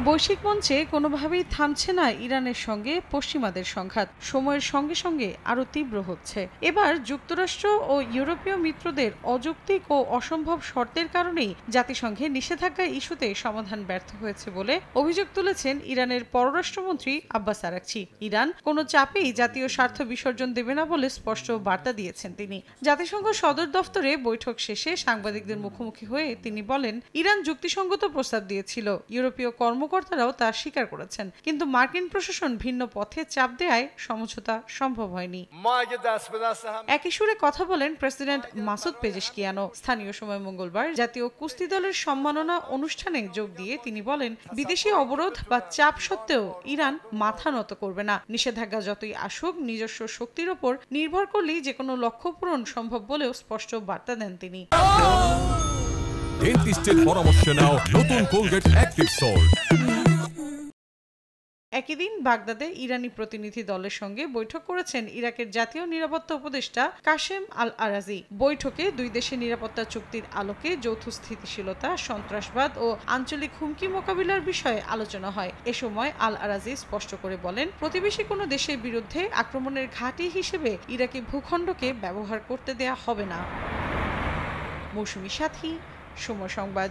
বৈশ্বিক মঞ্চে কোনোভাবেই থামছে না ইরানের সঙ্গে পশ্চিমাদের সংঘাত, সময়ের সঙ্গে সঙ্গে আরও তীব্র হচ্ছে। এবার যুক্তরাষ্ট্র ও ইউরোপীয় মিত্রদের অযৌক্তিক ও অসম্ভব শর্তের কারণেই জাতিসংঘে নিষেধাজ্ঞা ইস্যুতে সমাধান ব্যর্থ হয়েছে বলে অভিযোগ তুলেছেন ইরানের পররাষ্ট্রমন্ত্রী আব্বাস আরাকচি। ইরান কোনো চাপেই জাতীয় স্বার্থ বিসর্জন দেবে না বলে স্পষ্ট বার্তা দিয়েছেন তিনি। জাতিসংঘ সদর দফতরে বৈঠক শেষে সাংবাদিকদের মুখোমুখি হয়ে তিনি বলেন, ইরান যুক্তিসঙ্গত প্রস্তাব দিয়েছিল, ইউরোপীয় কর্মকর্তারাও তা স্বীকার করেছেন, কিন্তু মার্কিন প্রশাসন ভিন্ন পথে চাপ দেয়ায় সমঝোতা সম্ভব হয়নি। একই সুরে কথা বলেন প্রেসিডেন্ট মাসুদ পেজেশকিয়ানো। স্থানীয় সময় মঙ্গলবার জাতীয় কুস্তি দলের সম্মাননা অনুষ্ঠানে যোগ দিয়ে তিনি বলেন, বিদেশি অবরোধ বা চাপ সত্ত্বেও ইরান মাথা নত করবে না। নিষেধাজ্ঞা যতই আসুক, নিজস্ব শক্তির ওপর নির্ভর করলেই যে কোনো লক্ষ্য পূরণ সম্ভব বলেও স্পষ্ট বার্তা দেন তিনি। ডেন্টিস্টের পরামর্শ নাও নতুন কোলগেট অ্যাক্টিভ সল্ট। একই দিন বাগদাদে ইরানি প্রতিনিধি দলের সঙ্গে বৈঠক করেছেন ইরাকের জাতীয় নিরাপত্তা উপদেষ্টা কাশেম আল আরাজি। বৈঠকে দুই দেশের নিরাপত্তা চুক্তির আলোকে যৌথ স্থিতিশীলতা, সন্ত্রাসবাদ ও আঞ্চলিক হুমকি মোকাবিলার বিষয়ে আলোচনা হয়। এ সময় আল আরাজি স্পষ্ট করে বলেন, প্রতিবেশী কোনো দেশের বিরুদ্ধে আক্রমণের ঘাঁটি হিসেবে ইরাকি ভূখণ্ডকে ব্যবহার করতে দেয়া হবে না। মৌসুমী সাথী, সময় সংবাদ।